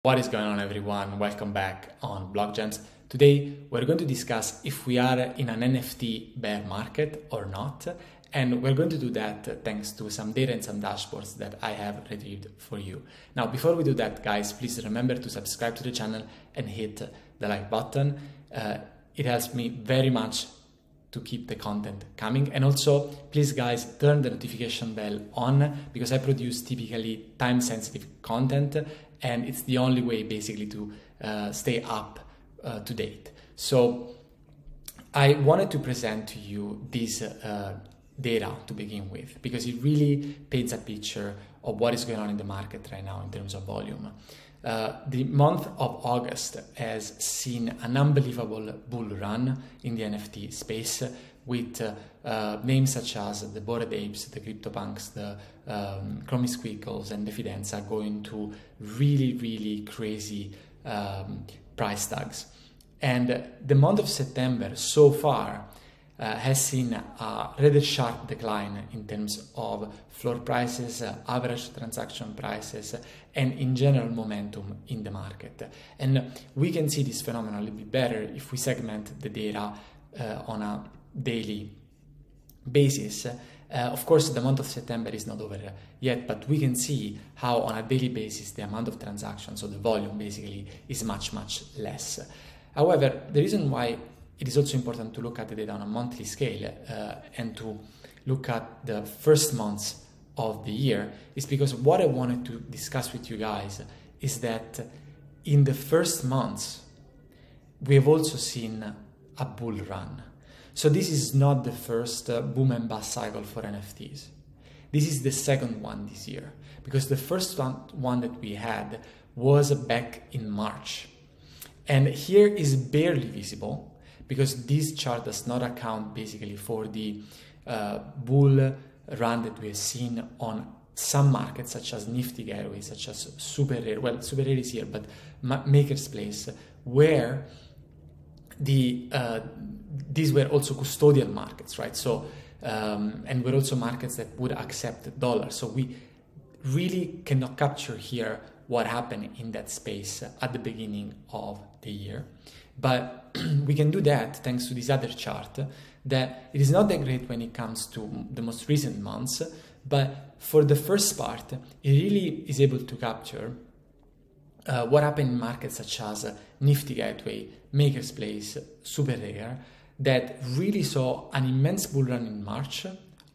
What is going on, everyone? Welcome back on Blockgems. Today we're going to discuss if we are in an NFT bear market or not, and we're going to do that thanks to some data and some dashboards that I have retrieved for you. Now, before we do that, guys, please remember to subscribe to the channel and hit the like button. It helps me very much to keep the content coming, and also please guys turn the notification bell on because I produce typically time-sensitive content and it's the only way basically to stay up to date. So I wanted to present to you this data to begin with because it really paints a picture of what is going on in the market right now in terms of volume. The month of August has seen an unbelievable bull run in the NFT space with names such as the Bored Apes, the CryptoPunks, the Chromie Squiggles, and the Fidenza going to really crazy price tags. And the month of September so far has seen a rather sharp decline in terms of floor prices, average transaction prices, and in general momentum in the market. And we can see this phenomenon a little bit better if we segment the data on a daily basis. Of course, the month of September is not over yet, but we can see how on a daily basis the amount of transactions, so the volume basically, is much less. However, the reason why it is also important to look at the data on a monthly scale and to look at the first months of the year is because what I wanted to discuss with you guys is that in the first months, we have also seen a bull run. So this is not the first boom and bust cycle for NFTs. This is the second one this year because the first one that we had was back in March. And here is barely visible because this chart does not account basically for the bull run that we have seen on some markets such as Nifty Gateway, such as Super Rare. Well, Super Rare is here, but Maker's Place, where these were also custodial markets, right? So, and were also markets that would accept dollars. So we really cannot capture here what happened in that space at the beginning of the year. But we can do that thanks to this other chart that it is not that great when it comes to the most recent months, but for the first part, it really is able to capture what happened in markets such as Nifty Gateway, Maker's Place, Super Rare, that really saw an immense bull run in March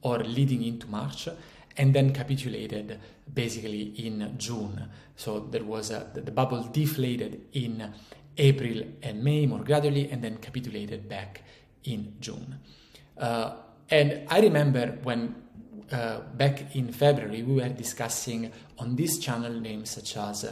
or leading into March, and then capitulated basically in June. So there was the bubble deflated in April and May more gradually, and then capitulated back in June. And I remember when back in February we were discussing on this channel names such as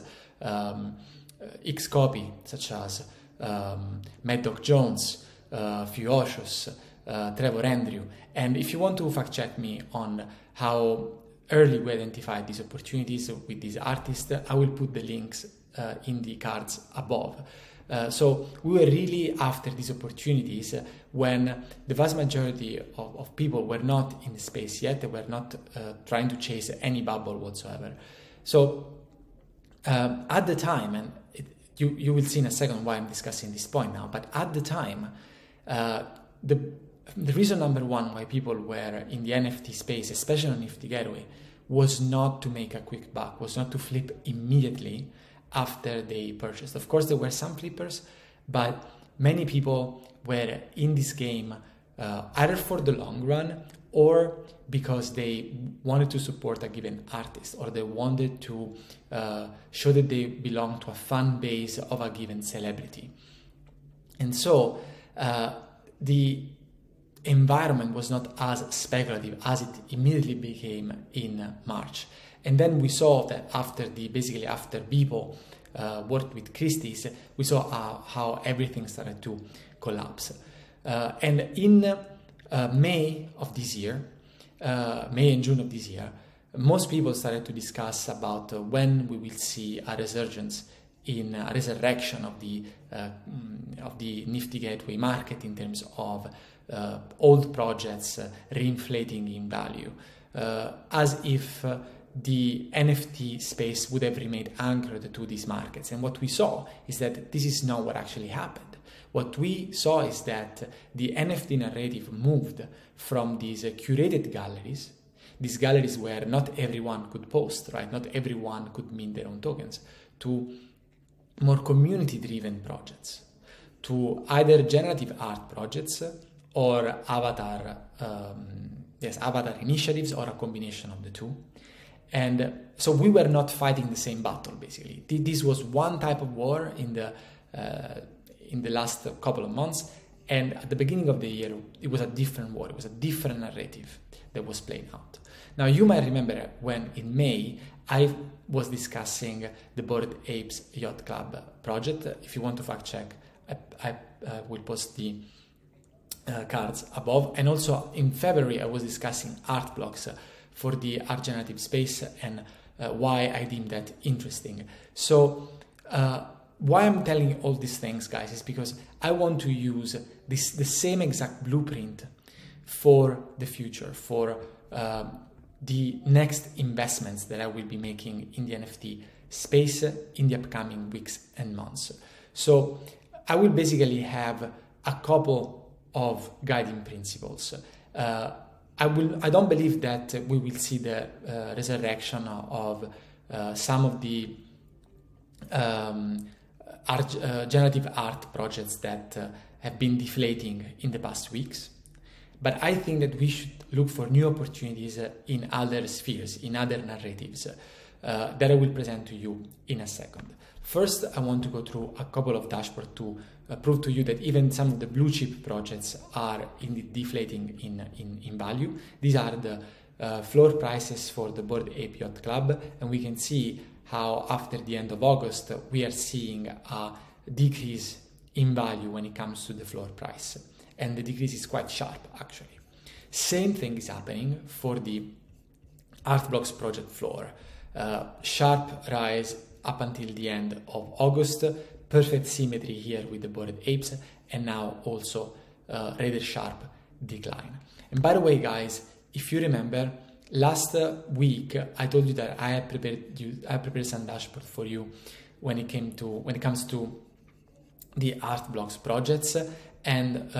Xcopy, such as Mad Dog Jones, Fuocious, Trevor Andrew. And if you want to fact check me on how early we identified these opportunities with these artists, I will put the links in the cards above. So we were really after these opportunities when the vast majority of people were not in the space yet. They were not trying to chase any bubble whatsoever. So at the time, and you will see in a second why I'm discussing this point now, but at the time, the reason number one why people were in the NFT space, especially on Nifty Gateway, was not to make a quick buck, was not to flip immediately after they purchased. Of course, there were some flippers, but many people were in this game either for the long run or because they wanted to support a given artist or they wanted to show that they belong to a fan base of a given celebrity. And so the environment was not as speculative as it immediately became in March. And then we saw that after Beeple worked with Christie's, we saw how everything started to collapse. And in May of this year, May and June of this year, most people started to discuss about when we will see a resurgence in a resurrection of the Nifty Gateway market in terms of old projects reinflating in value, as if the NFT space would have remained anchored to these markets. And what we saw is that this is not what actually happened. What we saw is that the NFT narrative moved from these curated galleries, these galleries where not everyone could post, right? Not everyone could mint their own tokens, to more community-driven projects, to either generative art projects or avatar initiatives, or a combination of the two. And so we were not fighting the same battle, basically. This was one type of war in the last couple of months, and at the beginning of the year, it was a different war. It was a different narrative that was playing out. Now, you might remember when in May, I was discussing the Bored Apes Yacht Club project. If you want to fact check, I will post the cards above. And also in February, I was discussing art blocks for the art generative space and why I deem that interesting. So why I'm telling all these things, guys, is because I want to use the same exact blueprint for the future, for the next investments that I will be making in the NFT space in the upcoming weeks and months. So I will basically have a couple of guiding principles. I don't believe that we will see the resurrection of some of the generative art projects that have been deflating in the past weeks. But I think that we should look for new opportunities in other spheres, in other narratives that I will present to you in a second. First, I want to go through a couple of dashboards to prove to you that even some of the blue chip projects are indeed deflating in value. These are the floor prices for the Bored Ape Yacht Club, and we can see how after the end of August, we are seeing a decrease in value when it comes to the floor price. And the decrease is quite sharp, actually. Same thing is happening for the Artblocks project floor. Sharp rise up until the end of August, perfect symmetry here with the Bored Apes, and now also rather sharp decline. And by the way, guys, if you remember, last week I told you that I prepared some dashboard for you when it comes to the Artblocks projects. And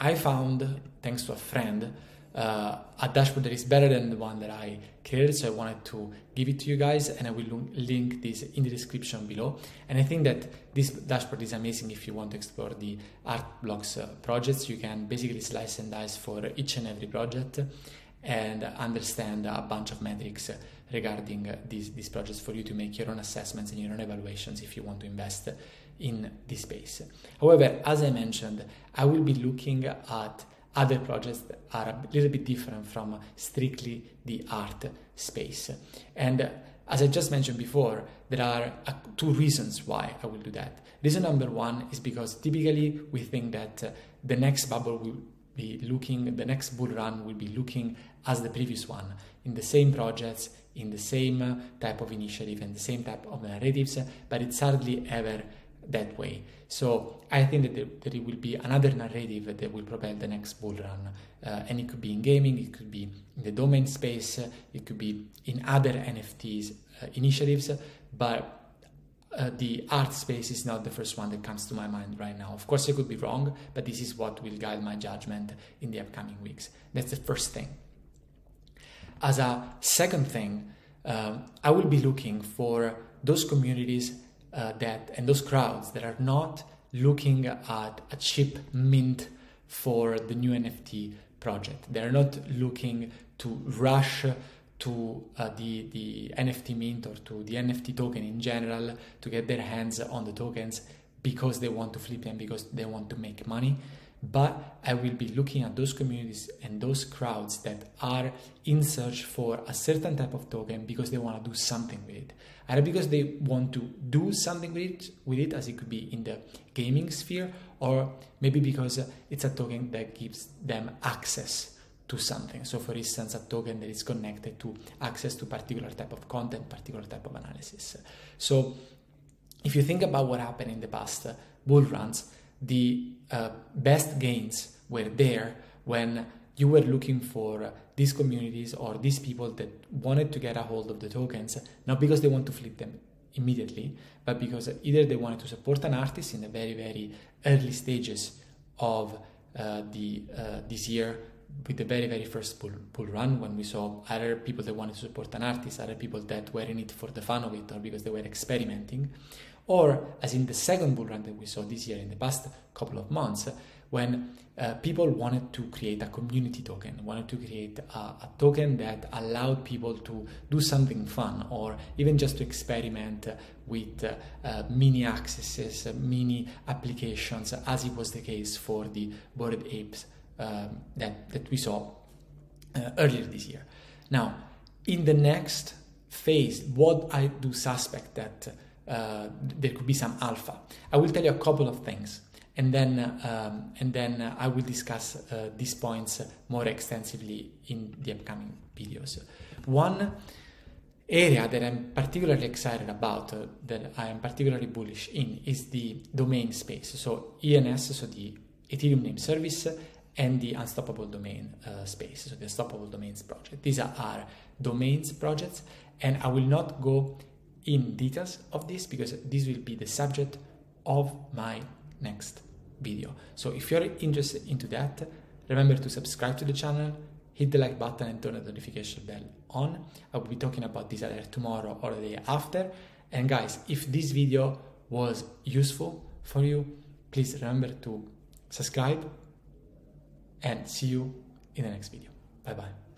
I found, thanks to a friend, a dashboard that is better than the one that I created, so I wanted to give it to you guys, and I will link this in the description below. And I think that this dashboard is amazing if you want to explore the Artblocks projects. You can basically slice and dice for each and every project and understand a bunch of metrics regarding these projects for you to make your own assessments and your own evaluations if you want to invest in this space. However, as I mentioned, I will be looking at other projects that are a little bit different from strictly the art space. And as I just mentioned before, there are two reasons why I will do that. Reason number one is because typically we think that the next bubble will be looking, the next bull run will be looking as the previous one, in the same projects, in the same type of initiative and the same type of narratives, but it's hardly ever that way. So I think that it will be another narrative that will propel the next bull run, and it could be in gaming, it could be in the domain space, it could be in other NFTs initiatives, but the art space is not the first one that comes to my mind right now. Of course, I could be wrong, but this is what will guide my judgment in the upcoming weeks. That's the first thing. As a second thing, I will be looking for those communities and those crowds that are not looking at a cheap mint for the new NFT project. They're not looking to rush to the NFT mint or to the NFT token in general to get their hands on the tokens because they want to flip them, because they want to make money. But I will be looking at those communities and those crowds that are in search for a certain type of token because they want to do something with it. Either because they want to do something with it, as it could be in the gaming sphere, or maybe because it's a token that gives them access to something. So for instance, a token that is connected to access to particular type of content, particular type of analysis. So if you think about what happened in the past bull runs, the best gains were there when you were looking for these communities or these people that wanted to get a hold of the tokens, not because they want to flip them immediately, but because either they wanted to support an artist in the very, very early stages of this year, with the very, very first bull run, when we saw other people that wanted to support an artist, other people that were in it for the fun of it or because they were experimenting, or as in the second bull run that we saw this year in the past couple of months, when people wanted to create a community token, wanted to create a token that allowed people to do something fun, or even just to experiment with mini accesses, mini applications, as it was the case for the Bored Apes that we saw earlier this year. Now, in the next phase, what I do suspect that there could be some alpha. I will tell you a couple of things, and then I will discuss these points more extensively in the upcoming videos. One area that I'm particularly excited about, that I am particularly bullish in, is the domain space. So ENS, so the Ethereum Name Service, and the Unstoppable Domain space, so the Unstoppable Domains project. These are our domains projects, and I will not go in details of this because this will be the subject of my next video. So if you're interested into that, remember to subscribe to the channel, hit the like button and turn the notification bell on. I will be talking about this either tomorrow or the day after. And guys, if this video was useful for you, please remember to subscribe, and see you in the next video. Bye bye.